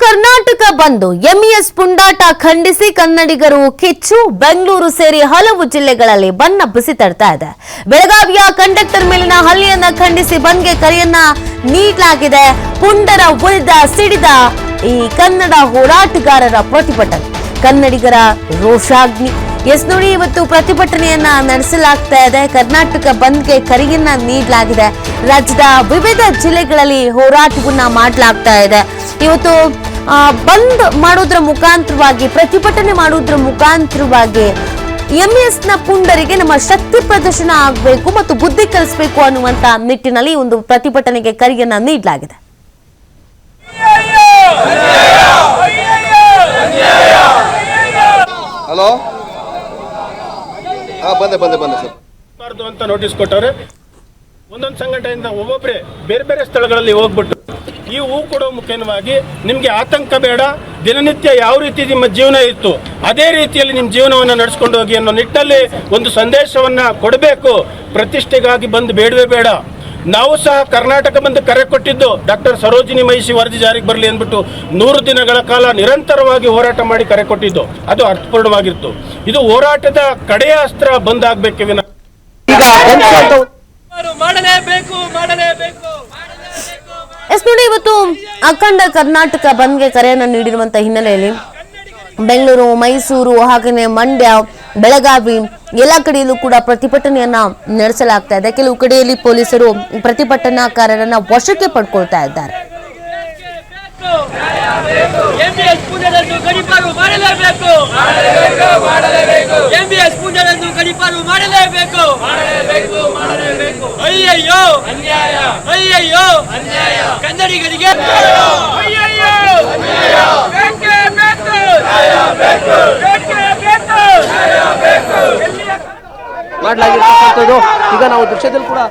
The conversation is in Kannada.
ಕರ್ನಾಟಕ ಬಂದು ಎಂಇಎಸ್ ಪುಂಡಾಟ ಖಂಡಿಸಿ ಕನ್ನಡಿಗರು ಕಿಚ್ಚು. ಬೆಂಗಳೂರು ಸೇರಿ ಹಲವು ಜಿಲ್ಲೆಗಳಲ್ಲಿ ಬನ್ನ ಬಿಸಿ ತಡ್ತಾ ಇದೆ. ಬೆಳಗಾವಿಯ ಕಂಡಕ್ಟರ್ ಮೇಲಿನ ಹಲ್ಲೆಯನ್ನ ಖಂಡಿಸಿ ಬಂದ್ಗೆ ಕರೆಯನ್ನ ನೀಡಲಾಗಿದೆ. ಪುಂಡರ ಉಳಿದ ಸಿಡಿದ ಈ ಕನ್ನಡ ಹೋರಾಟಗಾರರ ಪ್ರತಿಭಟನೆ, ಕನ್ನಡಿಗರ ರೋಷಾಗ್ನಿ. ನೋಡಿ, ಇವತ್ತು ಪ್ರತಿಭಟನೆಯನ್ನ ನಡೆಸಲಾಗ್ತಾ ಇದೆ. ಕರ್ನಾಟಕ ಬಂದ್ಗೆ ಕರೆಯನ್ನ ನೀಡಲಾಗಿದೆ. ರಾಜ್ಯದ ವಿವಿಧ ಜಿಲ್ಲೆಗಳಲ್ಲಿ ಹೋರಾಟವನ್ನ ಮಾಡಲಾಗ್ತಾ ಇದೆ. ಇವತ್ತು ಬಂದ್ ಮಾಡೋದ್ರ ಮುಖಾಂತರವಾಗಿ, ಪ್ರತಿಭಟನೆ ಮಾಡೋದ್ರ ಮುಖಾಂತರವಾಗಿ ಎಂಇಎಸ್ ನ ಪುಂಡರಿಗೆ ನಮ್ಮ ಶಕ್ತಿ ಪ್ರದರ್ಶನ ಆಗಬೇಕು ಮತ್ತು ಬುದ್ಧಿ ಕಲಿಸಬೇಕು ಅನ್ನುವಂತ ನಿಟ್ಟಿನಲ್ಲಿ ಒಂದು ಪ್ರತಿಭಟನೆಗೆ ಕರೆಯನ್ನ ನೀಡಲಾಗಿದೆ. ಹಲೋ, ಬಂದೆ ಸರ್ ಅಂತ ನೋಟಿಸ್ ಕೊಟ್ಟವ್ರೆ. ಒಂದೊಂದು ಸಂಘಟನೆಯಿಂದ ಒಬ್ಬೊಬ್ಬರೇ ಬೇರೆ ಬೇರೆ ಸ್ಥಳಗಳಲ್ಲಿ ಹೋಗ್ಬಿಟ್ಟು ಈ ಹೂ ಕೊಡೋ ಮುಖೇನವಾಗಿ ನಿಮಗೆ ಆತಂಕ ಬೇಡ, ದಿನನಿತ್ಯ ಯಾವ ರೀತಿ ನಿಮ್ಮ ಜೀವನ ಇತ್ತು ಅದೇ ರೀತಿಯಲ್ಲಿ ನಿಮ್ಮ ಜೀವನವನ್ನು ನಡೆಸ್ಕೊಂಡು ಹೋಗಿ ಅನ್ನೋ ನಿಟ್ಟಲ್ಲಿ ಒಂದು ಸಂದೇಶವನ್ನ ಕೊಡಬೇಕು. ಪ್ರತಿಷ್ಠೆಗಾಗಿ ಬಂದು ಬೇಡವೇ ಬೇಡ. ನಾವು ಸಹ ಕರ್ನಾಟಕ ಬಂದು ಕರೆ ಕೊಟ್ಟಿದ್ದು ಡಾಕ್ಟರ್ ಸರೋಜಿನಿ ಮಹಿಷಿ ವರದಿ ಜಾರಿಗೆ ಬರಲಿ ಅಂದ್ಬಿಟ್ಟು 100 ದಿನಗಳ ಕಾಲ ನಿರಂತರವಾಗಿ ಹೋರಾಟ ಮಾಡಿ ಕರೆ ಕೊಟ್ಟಿದ್ದು. ಅದು ಅರ್ಥಪೂರ್ಣವಾಗಿತ್ತು. ಇದು ಹೋರಾಟದ ಕಡೆಯ ಅಸ್ತ್ರ ಬಂದಾಗಬೇಕೆ ವಿನ ನೋಡಿ, ಇವತ್ತು ಅಖಂಡ ಕರ್ನಾಟಕ ಬಂದ್ಗೆ ಕರೆಯನ್ನು ನೀಡಿರುವಂತಹ ಹಿನ್ನೆಲೆಯಲ್ಲಿ ಬೆಂಗಳೂರು, ಮೈಸೂರು, ಹಾಗೆಯೇ ಮಂಡ್ಯ, ಬೆಳಗಾವಿ ಎಲ್ಲ ಕಡೆಯಲ್ಲೂ ಕೂಡ ಪ್ರತಿಭಟನೆಯನ್ನ ನಡೆಸಲಾಗ್ತಾ ಇದೆ. ಕೆಲವು ಕಡೆಯಲ್ಲಿ ಪೊಲೀಸರು ಪ್ರತಿಭಟನಾಕಾರರನ್ನ ವಶಕ್ಕೆ ಪಡ್ಕೊಳ್ತಾ ಇದ್ದಾರೆ. ಕನ್ನಡಿಗರಿಗೆ ಮಾಡಲಾಗಿರ್ತಕ್ಕಂಥದ್ದು ಈಗ ನಾವು ದೃಶ್ಯದಲ್ಲಿ ಕೂಡ